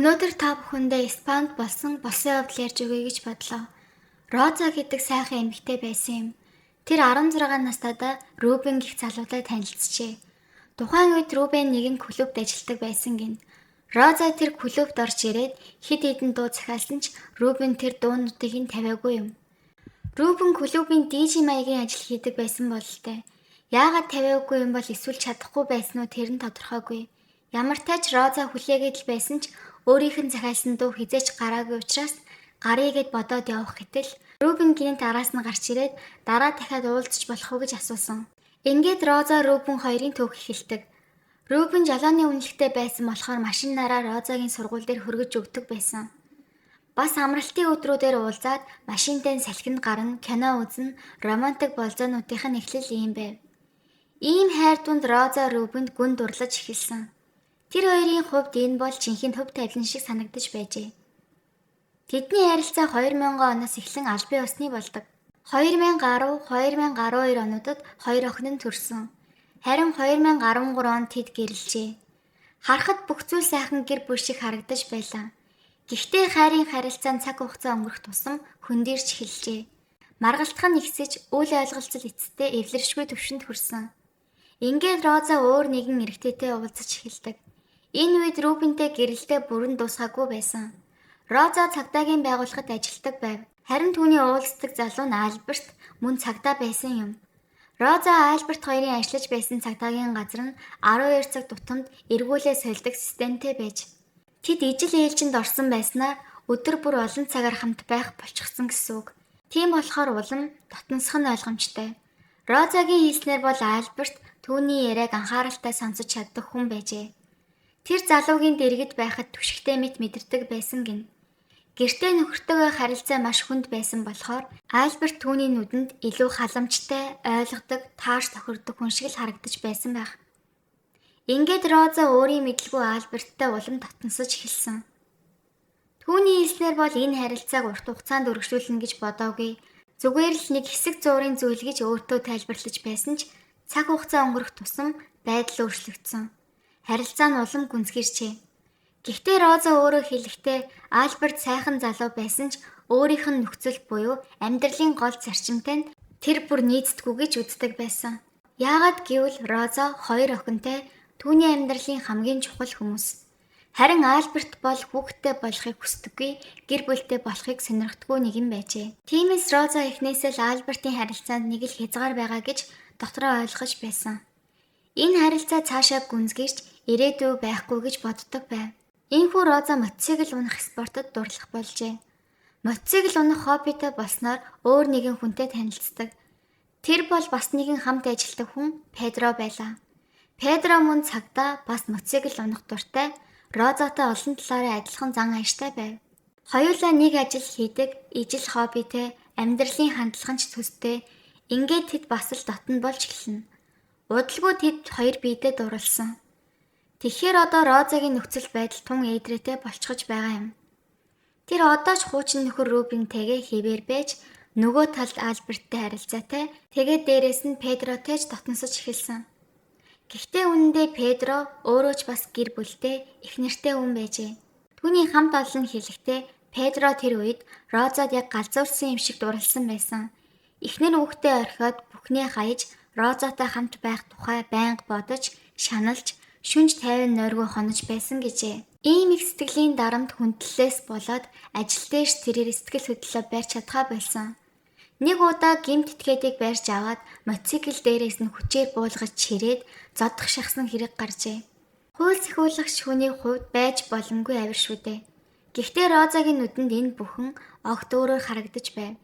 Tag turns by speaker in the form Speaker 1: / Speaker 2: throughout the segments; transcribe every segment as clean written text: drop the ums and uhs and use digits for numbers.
Speaker 1: Өнөөдөр та бүхэндээ Испанд болсон явдал ярьж өгье гэж бодлоо. Роза гэдэг сайхан эмэгтэй байсан юм. Тэр 16 настайдаа Рубен гэх залуутай танилцжээ. Тухайн үед Рубен нэгэн клубт ажилладаг байсан гин. Роза тэр клубт орж ирээд хэд хэдэн дуу захиалсан ч Рубен тэр дуунуудыг нь тавиагүй юм. Рубен клубын DJ маягийн ажил хийдэг байсан бололтой. Яагаад тавиагүй юм бол эсвэл чадахгүй байсан уу тэр нь тодорхойгүй. Ямар ч тач Роза хүлээгээд л байсан ч өөрийнх нь захиалсан дуу хизээч гараагүй учраас гарыгээд бодоод явах гэтэл Рубен гинт араас нь гарч ирээд дараа дахиад уулзч болох уу гэж асуусан. Ингээд Роза Рубен хоёрын түүх эхэлдэг. Рубен жолооны үнэлэхтэй байсан болохоор машинаараа Розагийн сургууль дээр хөргөж өгдөг байсан. Бас амралтын өдрүүдээр уулзаад машинтай салхинд гарна, кино үзнэ, романтик болзоонуудынх нь эхлэл ийм байв. Ийм хайр дунд Роза Рубенд гүн дурлаж эхэлсэн. Тэр хоёрын хувьд энэ бол жинхэнэ хөв тавилан шиг санагдаж байжээ. Тэдний харилцаа 2000 оноос эхлэн албан ёсны болдог. 2010-2012 онуудад хоёр охин нь төрсөн. Харин 2013 онд тэд гэрэлжээ. Харахад бүх зүйл сайхан гэр бүл шиг харагдаж байлаа. Гэхдээ хайрын харилцаанд цаг хугацаа өнгөрөх тусам хөндөрч эхэлжээ. Маргалтах нь ихсэж, үйл ойлголцол эцэстээ эвлэршгүй түвшинд хүрсэн. Ингээд Роза өөр нэгэн эрэгтэйтэй уулзаж эхэлдэг. Энэ үед Рубентэй гэрэлтэй бүрэн дуусгаагүй байсан. Роза цагдаагийн байгууллагад ажилладаг байв. Харин түүний уулздаг залуу нь Альберт мөн цагдаа байсан юм. Роза Альберт хоёрын ажиллаж байсан цагдаагийн газар нь 12 цаг тутамд эргүүлээ сольдог системтэй байж. Тэд ижил ээлжинд орсон байснаар өдөр бүр олон цагаар хамт байх болчихсон гэсэн үг. Тийм болохоор улам дотносох нь ойлгомжтой. Розагийн хэлснээр бол Альберт түүний яриаг анхааралтай сонсож чаддаг хүн байжээ. Тэр залуугийн дэргэд байхад түшигтэй мэт мэдэрдэг байсан гин. Гэртээ нөхөртөөгөө харилцаа маш хүнд байсан болохоор Альберт түүний нүдэнд илүү халамжтай, ойлгодог, тааш тохирдог хүн шиг л харагдаж байсан байх. Ингээд Роза өөрийн мэдлгүй Альберттай улам татнасаж эхэлсэн. Түүний хэлснээр бол энэ харилцааг урт хугацаанд өргөжлүүлнэ гэж бодоогүй. Зүгээр л нэг хэсэг зуурын зүйл гэж өөртөө тайлбарлаж байсан ч цаг хугацаа өнгөрөх тусам байдал өөрчлөгдсөн. Харилцаа нь улам гүнзгийрчээ. Гэхдээ Роза өөрөө хэлэхдээ Альберт сайхан залуу байсан ч өөрийнх нь нөхцөл буюу амьдралын гол зарчимтай нь тэр бүр нийцдэггүй гэж үздэг байсан. Яагаад гэвэл Роза хоёр охинтой түүний амьдралын хамгийн чухал хүмүүс. Харин Альберт бол хүүхэдтэй болохыг хүсдэггүй, гэр бүлтэй болохыг сонирхдаггүй нэгэн байжээ. Тиймээс Роза эхнээсээ л Альбертийн харилцаанд нэг л хязгаар байгаа гэж дотроо ойлгож байсан. Энэ харилцаа цаашаа гүнзгийрч ирээдүй байхгүй гэж боддог байв. Иймээс Роза мотоцикл унах спортод дурлах болжээ. Мотоцикл унах хоббитой болсноор өөр нэгэн хүнтэй танилцдаг. Тэр бол бас нэгэн хамт ажилладаг хүн Педро байлаа. Педро мөн цагдаа бас мотоцикл унах дуртай, Розатай олон талаараа адилхан зан ааштай байв. Хоёулаа нэг ажил хийдэг, ижил хоббитэй, амьдралын хандлаганч төстэй. Ингээд тэд бас л дотн болж эхэлнэ. Удалгүй тэд хоёр биедээ дурлсан. Тэгэхээр одоо Розагийн нөхцөл байдал тун ээдрээтэй болчихж байгаа юм. Тэр одоо ч хуучин нөхөр Рубентэйгээ хэвээр байж нөгөө талд Альберттэй харилцаатай, тэгээд дээрэс нь Педротэй ч дотносож эхэлсэн. Гэхдээ үнэндээ Педро өөрөө ч бас гэр бүлтэй, их нэртэй хүн байжээ. Түүний хамт олон хэлэхдээ Педро тэр үед Розад яг галзуурсан юм шиг дурлсан байсан. Эхнэр хүүхдээ орхиод бүхнээ хаяж Розатай хамт байх тухай байнга бодож, шаналж, шүнж тайван нойргүй хонож байсан гэжээ. Ийм их сэтгэлийн дарамт хүндлэлээс болоод ажил дээрс тэрээр сэтгэл хөдлөлөө барьж чадхаа болсон. Нэг удаа гэмт этгээдийг барьж аваад мотоцикл дээрээс нь хүчээр буулгаж чирээд зодох шахсан хэрэг гаржээ. Хууль зохиолагч хүний хувьд байж боломгүй авир шүү дээ. Гэхдээ Розагийн нүдэнд энэ бүхэн огт өөрөөр харагдаж байв.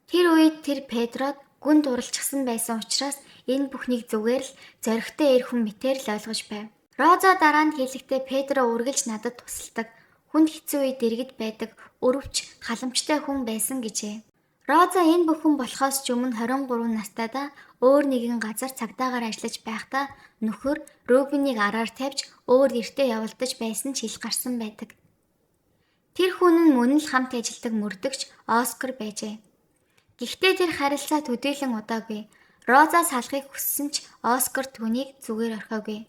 Speaker 1: Тэр үед тэр Педрод гүн дурлжсан байсан учраас энэ бүхнийг зүгээр л зоригтой эр хүн мэтэр л ойлгож байв. Роза дараа нь хэлэхдээ Педро үргэлж надад тусалдаг, хүнд хэцүү үед дэргэд байдаг, өрөвч, халамжтай хүн байсан гэжээ. Роза энэ бүхэн болохоос ч өмнө 23 настайдаа өөр нэгэн газар цагдаагаар ажиллаж байхдаа нөхөр Рубенийг араар тавьж өөр эртээ явуулдаж байсан ч ил гарсан байдаг. Тэр хүн нь мөн л хамт ажилладаг мөрдөгч Оскар байжээ. Гэхдээ тэр харилцаа төдийлөн удаагүй. Роза салахыг хүссэн ч Оскар түүнийг зүгээр орхиогүй.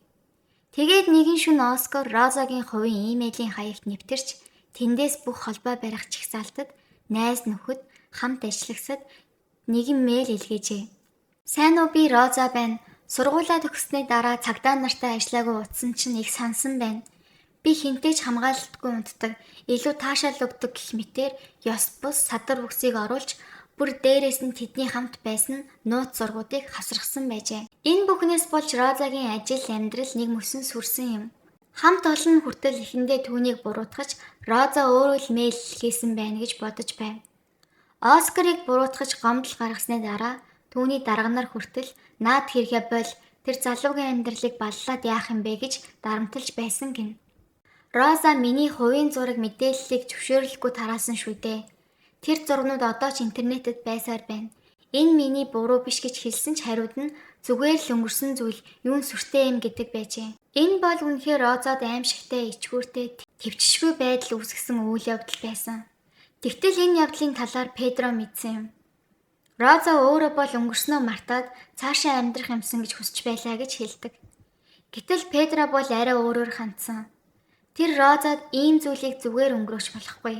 Speaker 1: Тэгээд нэгэн шөнө Оскар Розагийн хувийн имэйлийн хаягт нэвтэрч тэндээс бүх холбоо барих чагсаалтад найз нөхөд хамт ажиллагсад нэгэн мэйл илгээжээ. Сайн уу, би Роза байна. Сургуулаа төгссөний дараа цагдаа нартай ажиллаагүй утсан чинь их сансан байна. Би хинтээж хамгаалалтгүй унтдаг, илүү таашаал өгдөг гэх мэтээр ёс бус садар бүксийг оруулж бүр дээрээс нь тэдний хамт байсан нууц зургуудыг хасрахсан байжээ. Энэ бүхнээс болж Розагийн ажил амьдрал нэг мөсөн сүрсэн юм. Хамт олон хүртэл эхэндээ түүнийг буруутгаж Роза өөрөө л мэйл хийсэн байна гэж бодож байв. Оскарыг буруутгаж гомдол гаргасны дараа түүний дарганаар хүртэл наад хэрэгэ бол тэр залуугийн амьдралыг баллаад яах юм бэ гэж дарамтлж байсан гин. Роза миний хувийн зураг мэдээллийг зөвшөөрлөхгүй тараасан шүү дээ. Тэр зургнууд одоо ч интернетэд байсаар байна. Энэ миний буруу биш гэж хэлсэн ч хариуд нь зүгээр л өнгөрсөн зүйл юун сүртэй юм гэдэг байжээ. Энэ бол үнэхээр Розад аимшигтай, ичгүүртэй, төвчшгүй байдал үүсгэсэн үйл явдал байсан. Тэгтэл энэ явдлын талаар Педро мэдсэн юм. Роза өөрөө бол өнгөрснөө мартаад цаашаа амьдрах юмсан гэж хүсэж байлаа гэж хэлдэг. Гэтэл Педро бол арай өөрөөр хандсан. Тэр Розад ийм зүйлийг зүгээр өнгөрөөж болохгүй.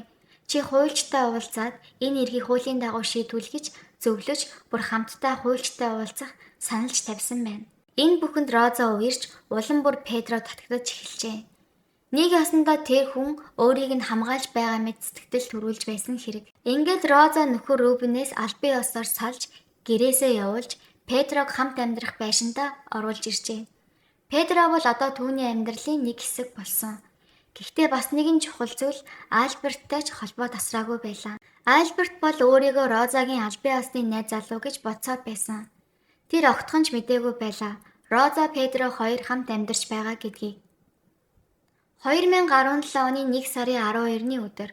Speaker 1: Чи хуульчтай уулзаад энэ эргийг хуулийн дагуу шийдвүлгэж, зөвлөж, бүр хамтдаа хуульчтай уулзах саналж тавьсан байна. Энэ бүхэнд Роза уярж, улам бүр Педро татагдаж эхэлжээ. Нэг ясандаа тэр хүн өөрийг нь хамгаалж байгаа мэт сэтгэл төрүүлж байсан хэрэг. Ингээд Роза нөхөр Рубенээс албан ёсоор салж, гэрээсээ явуулж, Педрог хамт амьдрах байшиндаа оруулж иржээ. Педро бол одоо түүний амьдралын нэг хэсэг болсон. Гэхдээ бас нэгэн чухал зүйл Альберттай ч холбоо тасраагүй байлаа. Альберт бол өөрийгөө Розагийн албан ёсны найз залуу гэж бодсоор байсан. Тэр огтхон ч мэдээгүй байлаа. Роза Педро хоёр хамт амьдарч байгаа гэдгийг. 2017 оны 1 сарын 12-ны өдөр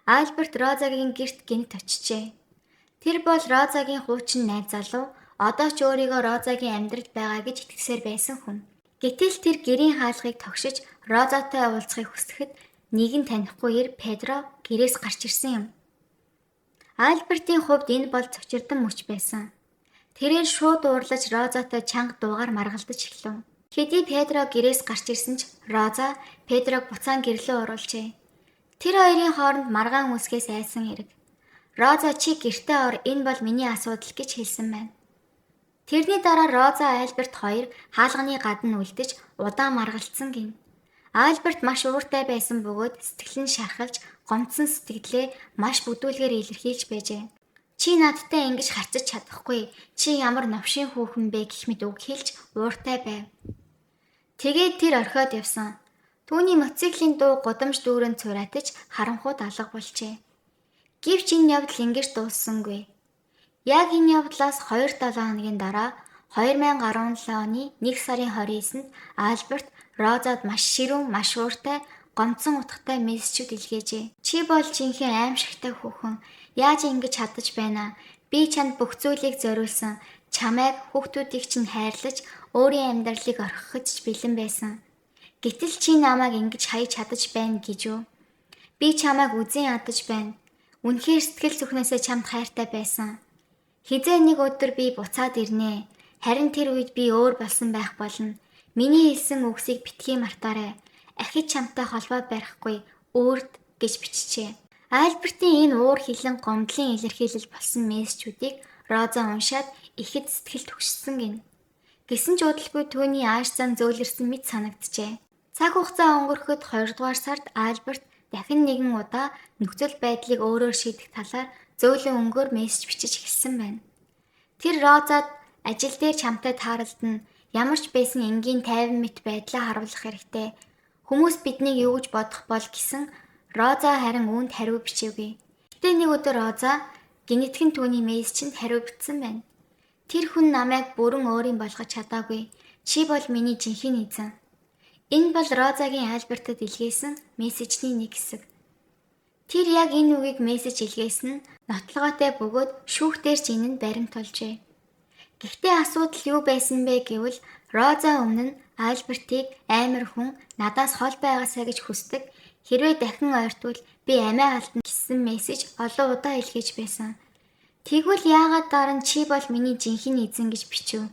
Speaker 1: Альберт Розагийн гэрт гинт очижээ. Тэр бол Розагийн хуучин найз залуу, одоо ч өөрийгөө Розагийн амьдралд байгаа гэж итгэсээр байсан хүн. Гэтэл тэр гэрийн хаалгыг тогшиж Розатай уулзахыг хүсэхэд нэгэн танихгүй ир Педро гэрээс гарч ирсэн юм. Альбертийн хувьд энэ бол цочирдан мөч байсан. Тэрээр шууд уурлаж Розатай чанга дуугаар маргалдаж эхлэв. Хэдий Педро гэрээс гарч ирсэн ч Роза Педрог буцаан гэрлөө оруулжээ. Тэр хоёрын хооронд маргаан үсгээс айсан хэрэг. Роза чи гэртээ ор, энэ бол миний асуудал гэж хэлсэн байна. Тэрний дараа Роза Альберт хоёр хаалганы гадна үлдэж удаан маргалцсан гин. Альберт маш ууртай байсан бөгөөд сэтгэл нь шархалж, гомдсон сэтгэлээ маш бүдүүлгээр илэрхийлж байжээ. Чи надтай ингэж харцаж чадахгүй. Чи ямар новшийн хүүхэн бэ гэх мэт үг хэлж ууртай байв. Тэгээд тэр орхиод явсан. Түүний мотоциклийн дуу гудамж дүүрэн цураатаж харанхууд алга болжээ. Гэвч энэ явдал ингэж дууссангүй. Яг энэ явдлаас 2-7 хоногийн дараа 2017 оны 1 сарын 29-нд Альберт Розад маш ширүүн, маш ууртай, гомдсон утгатай мессежүүд илгээжээ. Чи бол жинхэнэ аимшигтай хүүхэн. Яаж ингэж чадаж байна? Би чанд бүх зүйлийг зориулсан. Чамайг, хүүхдүүдийг чинь хайрлаж, өөрийн амьдралыг орхиход ч бэлэн байсан. Гэтэл чи намайг ингэж хаяж чадаж байна гэж үү? Би чамайг үзен ядаж байна. Үнэхээр сэтгэл зүхнээсээ чамд хайртай байсан. Хизээ нэг өдөр би буцаад ирнэ. Харин тэр үед би өөр болсон байх болно. Миний хэлсэн үгсийг битгий мартаарай. Ахиж чамтай холбоо барихгүй өөрд гэж бичжээ. Альбертийн энэ уур хилэн гомдлын илэрхийлэл болсон мессежүүдийг Роза уншаад ихэд сэтгэл түгшсэн гин. Гэсэн ч удалгүй түүний ааш зан зөөлрсөн мэт санагджээ. Цаг хугацаа өнгөрөхөд 2 дугаар сард Альберт дахин нэгэн удаа нөхцөл байдлыг өөрөөр шийдэх талаар зөөлөн өнгөөр мессеж бичиж эхэлсэн байна. Тэр Розад ажил дээр чамтай тааралдана, ямар ч байсан энгийн тайван мэт байдлаа харуулах хэрэгтэй. Хүмүүс биднийг юу гэж бодох бол гэсэн Роза харин үүнд хариу бичээгүй. Гэтэ нэг өдөр Роза гинэтхэн түүний мессежинд хариу бичсэн байна. Тэр хүн намайг бүрэн өөрийн болгож чадаагүй. Чи бол миний жинхэнэ эзэн. Энэ бол Розагийн Альбертад илгээсэн мессежний нэг хэсэг. Тэр яг энэ үгийг мессеж илгээсэн нь нотлогоотой бөгөөд шүүхтээр ч энэ нь баримтуулжээ. Гэхдээ асуудал юу байсан бэ гэвэл Роза өмнө нь Альбертийг амар хүн надаас хол байгаасаа гэж хүсдэг. Хэрвээ дахин ойртвол би амиа алдна гэсэн мессеж олон удаа илгээж байсан. Тэгвэл яагаад дараа нь чи бол миний жинхэнэ эзэн гэж бичв.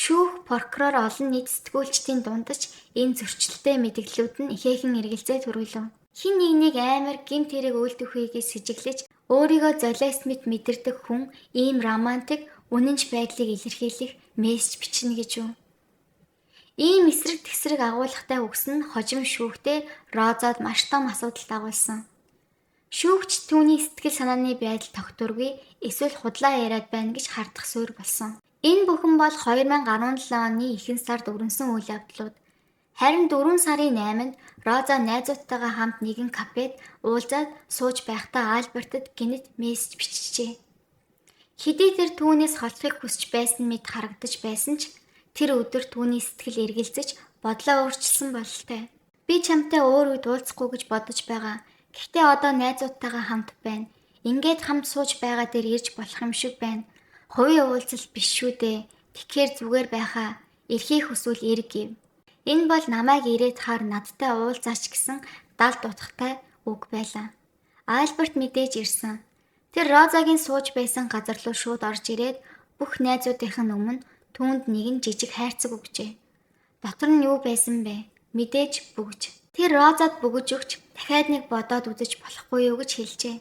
Speaker 1: Шүүх, прокурор олон нийт сэтгүүлчдийн дундаж энэ зөрчилтэй мэдээллүүд нь ихээхэн эргэлзээ төрүүлв. Хин нэг амар гэмт хэрэг үйлдэх үеигээс сэжиглэж өөрийгөө золиос мэт мэдэрдэг хүн ийм романтик үнэнч байдлыг илэрхийлэх мессеж бичнэ гэж юу? Ийм эсрэг тэгсрэг агуулгатай үгс нь хожим шүүхтээ Розад маш том асуудал дагуулсан. Шүүгч түүний сэтгэл санааны байдал тогтворгүй эсвэл худлаа яриад байна гэж хардах суурь болсон. Энэ бүхэн бол 2017 оны ихэнх сард өрнөсөн үйл явдлууд. Харин 4 сарын 8-нд Роза найзуудтайгаа хамт нэгэн кафед уулзаад сууж байхдаа Альбертад гинэт мессеж биччихжээ. Хэдий тэр түүнээс холдохыг хүсч байсан мэт харагдаж байсан ч тэр өдөр түүний сэтгэл эргэлзэж бодлоо өөрчилсөн бололтой. Би чамтай өөр үед уулзахгүй гэж бодож байгаа. Гэхдээ одоо найзуудтайгаа хамт байна. Ингээд хамт сууж байгаа дээр ирж болох юм шиг байна. Хувийн уулзалт биш шүү дээ. Тэгэхээр зүгээр байхаа. Эрхийг хүсвэл эрг гэв. Энэ бол намайг ирээд хаар надтай уулзаач гэсэн далд утгатай үг байлаа. Альберт мэдээж ирсэн. Тэр Розагийн сууж байсан газар руу шууд орж ирээд бүх найзуудынх нь өмнө түүнд нэгэн жижиг хайрцаг өгчээ. Дотор нь юу байсан бэ? Мэдээж бүгж. Тэр Розад бүгж өгч дахиад нэг бодоод үзэж болохгүй юу гэж хэлжээ.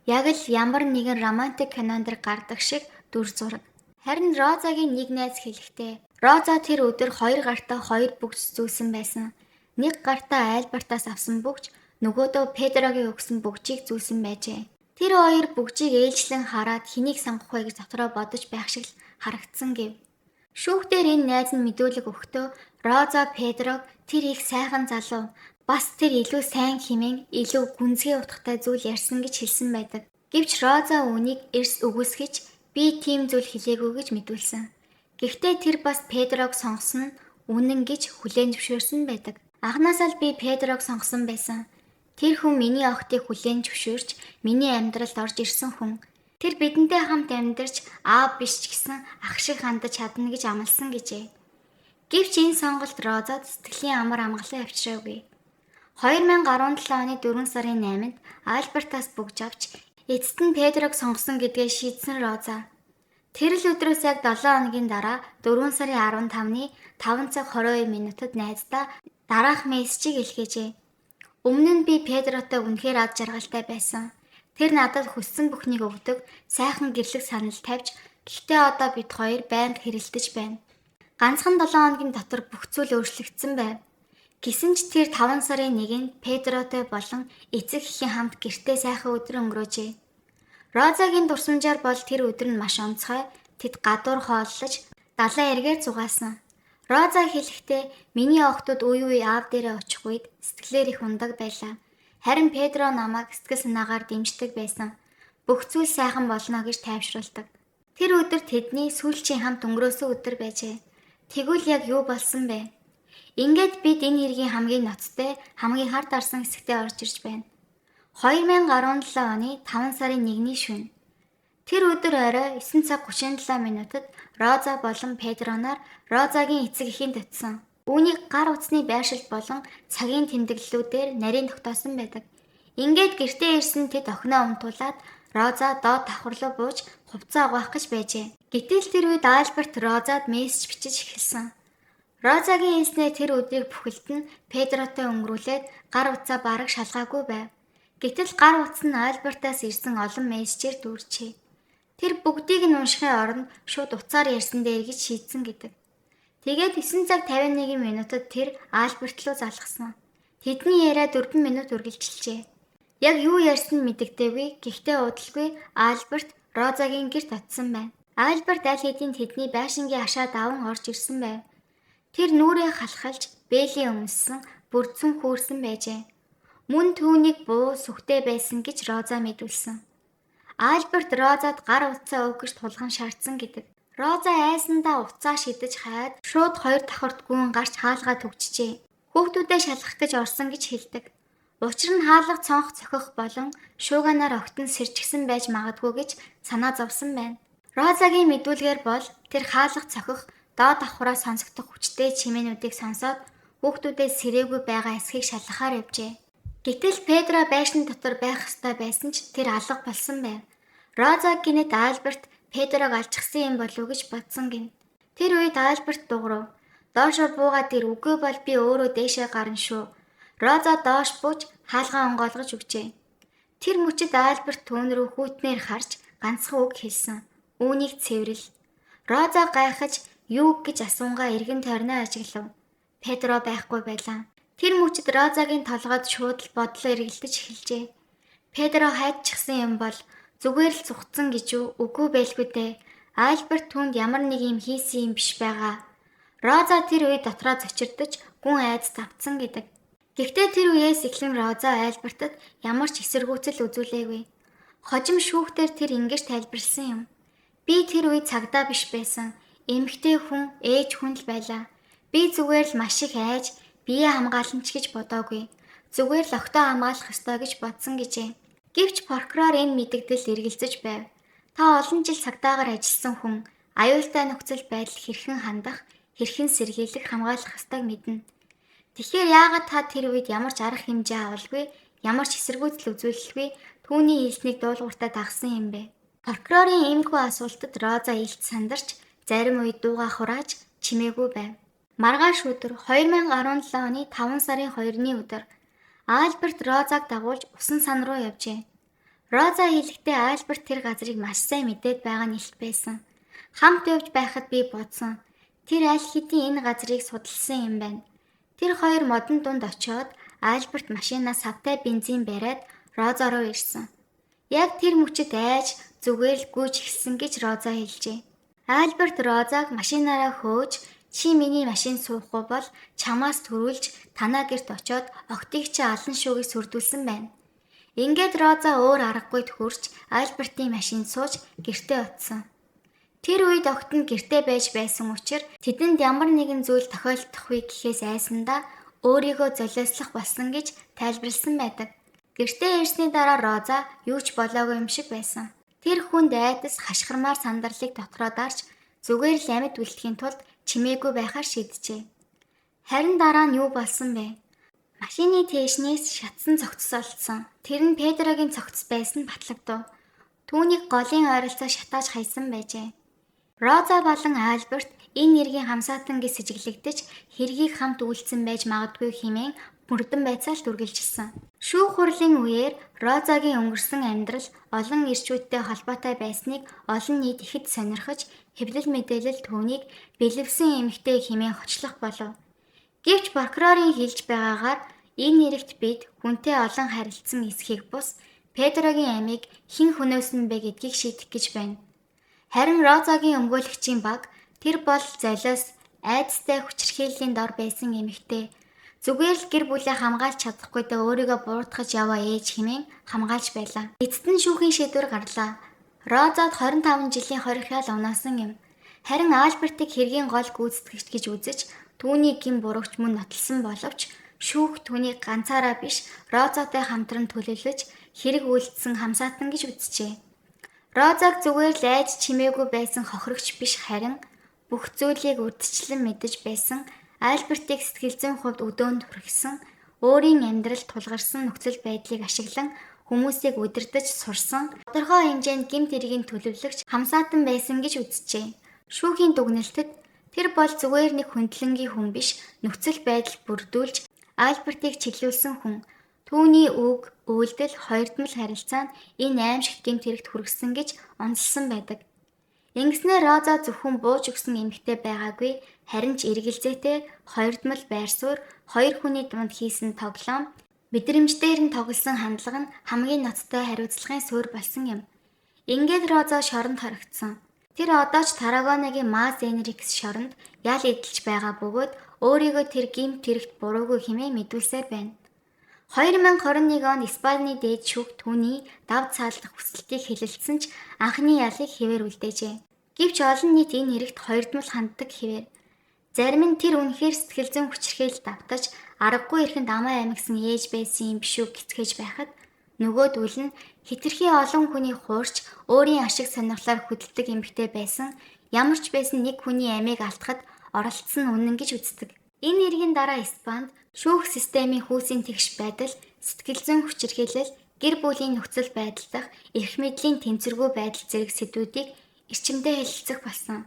Speaker 1: Яг л ямар нэгэн романтик кинонд гардаг шиг дүр зураг. Харин Розагийн нэг найз хэлэхдээ Роза тэр өдөр 2 гартаа 2 бүгж зүүсэн байсан. Нэг гартаа Альбертаас авсан бүгж, нөгөөдөө Педрогийн өгсөн бүгжийг зүүсэн байжээ. Тэр хоёр бүгжийг ээлжлэн хараад хэнийг сонгох вэ гэж дотроо бодож байх шиг л харагдсан гэв. Шүүхтэр энэ найз нь мэдүүлэг өгтөө Роза Педрог тэр их сайхан залуу, бас тэр илүү сайн хэмээн илүү гүнзгий утгатай зүйл ярьсан гэж хэлсэн байдаг. Гэвч Роза үнийг эрс үгүйсгэж би тийм зүйл хэлээгүй гэж мэдүүлсэн. Гэхдээ тэр бас Педрог сонгосон нь үнэн гэж хүлээн зөвшөөрсөн байдаг. Анхнаасаа л би Педрог сонгосон байсан. Тэр хүн миний охтыг хүлээн зөвшөөрч миний амьдралд орж ирсэн хүн. Тэр бидэнтэй хамт амьдарч аав биш ч гэсэн ах шиг хандаж чадна гэж амласан гэжээ. Гэвч энэ сонголт Розад сэтгэлийн амар амгалан авчираагүй. 2017 оны 4 сарын 8-нд Альбертаас бүгж авч эцэст нь Педрог сонгосон гэдгээ шийдсэн Роза. Тэр л өдрөөс яг 7 хоногийн дараа 4 сарын 15-ны 5 цаг 22 минутад найздаа дараах мессежийг илгээжээ. Өмнө нь би Педротой үнэхээр ад жаргалтай байсан. Тэр надад хүссэн бүхнийг өгдөг, сайхан гэрлэх санал тавьж, гэхдээ одоо бид хоёр байнга хэрэлдэж байна. Ганцхан 7 хоногийн дотор бүх зүйл өөрчлөгдсөн байв. Гэсэн ч тэр 5 сарын 1-нд Педротой болон эцэг эхийн хамт гэртээ сайхан өдөр өнгөрөөжээ. Розагийн дурсамжаар бол тэр өдөр нь маш онцгой. Тэд гадуур хооллож, далайн эргээр зугаасан. Роза хэлэхдээ миний охтууд үе үе аав дээрээ очих үед сэтгэлээр их ундаг байлаа. Харин Педро намайг сэтгэл санаагаар дэмждэг байсан. Бүх зүйл сайхан болно гэж тайвшруулдаг. Тэр өдөр тэдний сүүлчийн хамт өнгөрөөсөн өдөр байжээ. Тэгвэл яг юу болсон бэ? Ингээд бид энэ хэргийн хамгийн ноцтой, хамгийн хард арсан хэсэгтээ орж ирж байна. 2017 оны 5 сарын 1-ний шөнө. Тэр өдөр орой 9 цаг 37 минутад Роза болон Педроноор Розагийн эцэг эхийн татсан. Үүнийг гар утасны байршил болон цагийн тэмдэглэлүүдээр нарийн тогтоосон байдаг. Ингээд гэртээ ирсэн тэд охиноо умтуулаад Роза доод давхар руу бууж хувцас угаах гэж байжээ. Гэтэл тэр үед Альберт Розад мессеж бичиж эхэлсэн. Розагийн хэлснээр тэр өдрийг бүхэлд нь Педротой өнгөрүүлээд гар утсаа бараг шалгаагүй байв. Гэтэл гар утас нь Альбертаас ирсэн олон мессежээр дүүрчээ. Тэр бүгдийг нь уншихын оронд шууд утсаар ярьсан дээр гэж шийдсэн гэдэг. Тэгээд 9 цаг 51 минутад тэр Альберт руу залгасан. Тэдний яриа 4 минут үргэлжилжээ. Яг юу ярьсан нь мэдэгдээгүй, гэхдээ удалгүй Альберт Розагийн гэрт очсон байна. Альберт аль хэдийн тэдний байшингийн хашаа даван орж ирсэн байв. Тэр нүрээ халахалж, бээлийн өмссөн, бүрдсэн хүүрсэн байжээ. Мөн түүнийг буу сүхтэй байсан гэж Роза мэдүүлсэн. Альберт Розад гар утсаа өгөх гэж тулган шаардсан гэдэг. Роза айсандаа уцаа шидэж хаад шууд 2 давхарт гүн гарч хаалгаа төгчжээ. Хүүхдүүдэд шалгах гэж орсон гэж хэлдэг. Учир нь хаалга цонх цохих болон шууганаар огтон сэрчгсэн байж магадгүй гэж санаа зовсон байна. Розагийн мэдүүлгээр бол тэр хаалга цохих доод давхраа сонсогдох хүчтэй чимээнүүдийг сонсоод хүүхдүүдэд сэрээгүй байгаа эсхийг шалгахаар явжээ. Гэтэл Педро байшин дотор байх ёстой байсан ч тэр алга болсон байв. Роза гинэт Альберт Педрог алчихсан юм болов уу гэж бодсон гин. Тэр үед Альберт дуурав. Доошо буугаад ир үгүй бол би өөрөө дээшээ гарна шүү. Роза доош бууж хаалгаа онгойлгож өгчээ. Тэр мөчид Альберт түүн рүү хүүтнээр харж ганцхан үг хэлсэн. Үүнийг цэвэрл. Роза гайхаж юу гэж асуунгаа эргэн тойрноо ажиглав. Педро байхгүй байлаа. Тэр мөчид Розагийн толгойд шууд л бодлоо эргэлдэж эхэлжээ. Педро хайдчихсан юм бол зүгээр л зүгтсэн гэж үгүй байлгүй дээ. Альберт түнд ямар нэг юм хийсэн юм биш байгаа. Роза тэр үед дотроо зочирдож гүн айц тавцсан гэдэг. Гэхдээ тэр үеэс эхлэн Роза Альбертад ямар ч эсэргүүцэл үзүүлээгүй. Хожим шүүхтэр тэр ингэж тайлбарлсан юм. Би тэр үед цагдаа биш байсан. Эмэгтэй хүн, ээж хүн л байлаа. Би зүгээр л маш их айж бие хамгааланч гэж бодоогүй. Зүгээр л октоо хамгаалах ёстой гэж бодсон гэжээ. Гэвч прокурор энэ мэдэгдэл эргэлзэж байв. Та олон жил цагдаагаар ажилласан хүн аюултай нөхцөл байдал хэрхэн хандах, хэрхэн сэргийлэх, хамгаалах ёстойг мэднэ. Тэгэхээр яагаад та тэр үед ямар ч арга хэмжээ авалгүй, ямар ч эсэргүүцэл үзүүлэлгүй түүний хэлснийг дуулууртаа дагсан юм бэ? Прокурорын иймэрхүү асуултад Роза илт сандарч зарим үед дуугаа хурааж чимээгүй байв. Маргааш өдөр 2017 оны 5 сарын 2-ны өдөр Альберт Розаг дагуулж усан сан руу явжээ. Роза хэлэхдээ Альберт тэр газрыг маш сайн мэдээд байгаа нь илт байсан. Хамт явж байхад би бодсон. Тэр аль хэдийн энэ газрыг судалсан юм байна. Тэр хоёр модон дунд очиод Альберт машинаа савтай бензин бариад Роза руу ирсэн. Яг тэр мөчөд айж зүгээр л гүйж эхэлсэн гэж Роза хэлжээ. Альберт Розаг машинаараа хөөж чи миний машин суухгүй бол чамаас төрүүлж танаа гэрт очиод октыг чи алан шүүгийг сүрдүүлсэн байна. Ингээд Роза өөр аргагүйд хурж Альбертийн машин сууж гэртээ очсон. Тэр үед огт нь гэртээ байж байсан учраас тэдэнд ямар нэгэн зүйл тохиолдох вэ гэхээс айсандаа өөрийгөө золиослох болсон гэж тайлбарлсан байдаг. Гэртээ ирсний дараа Роза юу ч болоогүй юм шиг байсан. Тэр хүнд айдас хашгирмаар сандарлыг дотроо дарж зүгээр л амьд үлдэхийн тулд чимээгүй байхаар шийджээ. Харин дараа нь юу болсон бэ? Машины тээшнээс шатсан цогцос олдсон. Тэр нь Педрогийн цогцос байсан батлагдав. Түүнийг голын ойролцоо шатааж хайсан байжээ. Роза болон Альберт энэ нэргийн хамсаатан гэж сэжиглэгдэж хэргийг хамт үйлцсэн байж магадгүй хэмээн мөрдөн байцаалт үргэлжилсэн. Шүүх хурлын үеэр Розагийн өнгөрсөн амьдрал олон ирчүүдтэй холбоотой байсныг олон нийт ихэд сонирхож хэвлэл мэдээлэл түүнийг бэлэвсэн эмэгтэй хэмээн хочлох болов. Гэвч прокурорын хэлж байгаагаар энэ нэрэгт бид хүнтэй олон харилцсан эсхийг бус Педрогийн амийг хэн хөнөөсөн бэ гэдгийг шийдэх гэж байна. Харин Розагийн өмгөөлөгчийн баг тэр бол золиос айдастай хүчирхийллийн дор байсан эмэгтэй. Зүгээр л гэр бүлээ хамгаалж чадахгүй дэ өөрийгөө буруутгаж яваа ээж хэмээн хамгаалж байлаа. Эцэст нь шүүхийн шийдвэр гарлаа. Розад 25 жилийн хоригхаал унаасан юм. Харин Альбертыг хэргийн гол гүйцэтгэгч гэж үзэж түүний гин бурууч мөн нотолсон боловч шүүх түүнийг ганцаараа биш Розатай хамтран төлөвлөж хэрэг үйлдсэн хамсаатан гэж үзжээ. Розаг зүгээр л айж чимээгүй байсан хохирогч биш харин бүх зүйлийг урьдчилан мэдэж байсан Альбертыг сэтгэл зүйн хувьд өдөөнд хүргэсэн, өөрийн амьдралд тулгарсан нөхцөл байдлыг ашиглан хүмүүсийг удирдах сурсан, тодорхой хэмжээнд гэмт хэргийн төлөвлөгч хамсаатан байсан гэж үзжээ. Шүүхийн дүгнэлтэд тэр бол зүгээр нэг хөндлөнгийн хүн биш, нөхцөл байдал бүрдүүлж Альбертыг чиглүүлсэн хүн. Түүний үг, үйлдэл, хоёрдмол харилцаа нь энэ аимшигт гэмт хэрэгт хүргэсэн гэж онцлсан байдаг. Ингэснээр Роза зөвхөн бууж өгсөн эмэгтэй байгаагүй, харин ч эргэлзээтэй хоёрдмол байр суурь, хоёр хүний дунд хийсэн тоглоом, мэдрэмждээр нь тоглосон хандлага нь хамгийн ноцтой хариуцлагын суурь болсон юм. Ингээд Роза шоронд хоригдсон. Тэр одоо ч Таррагонагийн Мас Энрикс шоронд ял эдэлж байгаа бөгөөд өөрийгөө тэр гэмт хэрэгт буруугүй хэмээн мэдүүлсээр байна. 2021 онд Испаний дээд шүүх түүний дав цаалдах хүсэлтийг хэлэлцсэн ч анхны ялыг хэвээр үлдээжээ. Гэвч олон нийт энэ хэрэгт хоёрдмол ханддаг хэвээр. Зарим нь тэр үнэхээр сэтгэл зүйн хүчирхийлэлд давтаж аргагүй ихэнд амаа амигсан ээж байсан юм биш үү гэцгээж байхад нөгөөдөл нь хэтэрхий олон хүний хуурч өөрийн ашиг сонирхлоор хөдөлдөг эмэгтэй байсан ямар ч байсан нэг хүний амийг алдахад оролцсон үнэн гэж үздэг. Энэ нэргийн дараа Испанд шүүх системийн хүүсийн тэгш байдал, сэтгэл зүйн хүчирхийлэл, гэр бүлийн нөхцөл байдал дах эрх мэдлийн тэнцвэргүй байдал зэрэг сэдвүүдийг эрчимдээ хэлэлцэх болсон.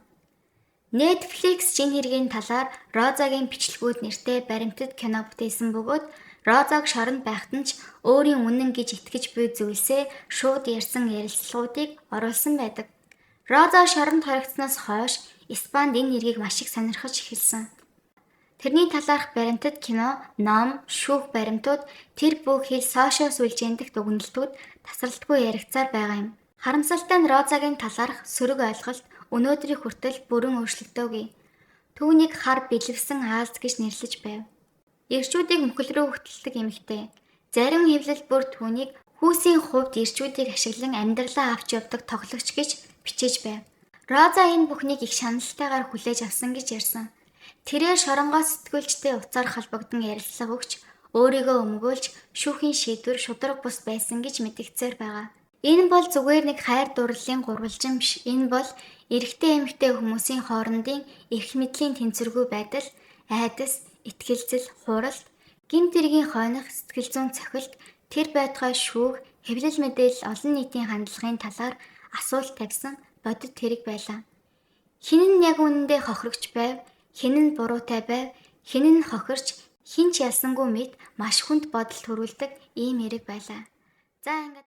Speaker 1: Netflix шинэ хэргийн талаар Розагийн бичлэгүүд нэртэй баримтат кино бүтээсэн бөгөөд Розаг шоронд байхад нь ч өөрийн үнэн гэж итгэж буй зүйлсээ шууд ярьсан ярилцлагуудыг оруулсан байдаг. Роза шоронд хоригдсноос хойш Испанид энэ хэргийг маш их сонирхож эхэлсэн. Тэрний талаарх баримтат кино, ном, шүүх баримтууд тэр бүх хэл сошиал сүлжээн дэх дүгнэлтүүд тасралтгүй яригдсаар байгаа юм. Харамсалтай нь Розагийн талаарх сөрөг ойлголт өнөөдрийн хүртэл бүрэн өөрчлөгдөөгүй. Түүнийг хар бэлэвсэн Ааз гэж нэрлэж байв. Ирчүүдийг мөхөл рүү хөтэлдэг эмэгтэй. Зарим хэвлэл бүр түүнийг хүүсийн хувьд ирчүүдийг ашиглан амьдралаа авч явдаг тоглогч гэж бичиж байв. Роза энэ бүхнийг их шаналлтайгаар хүлээж авсан гэж ярьсан. Тэрээр шоронгоос сэтгүүлчтэй уцаар холбогдсон ярилцлага өгч өөрийгөө өмгөөлж шүүхийн шийдвэр шударга бус байсан гэж мэдгцээр байгаа. Энэ бол зүгээр нэг хайр дурлалын гурвалжин биш. Энэ бол эрэгтэй эмэгтэй хүмүүсийн хоорондын эрх мэдлийн тэнцвэргүй байдал, айдас, итгэлцэл, хуралд, гэмт хэргийн хойных сэтгэл зүйн цохилт, тэр байтугай шүүх, хэвлэл мэдээлэл олон нийтийн хандлагын талаар асуулт тавьсан бодит хэрэг байлаа. Хэн нь яг үнэндээ хохирогч байв, хэн нь буруутай байв, хэн нь хохирч, хэн ч ялсангүй мэд маш хүнд бодолд хүрүүлдэг ийм хэрэг байлаа. За ингээд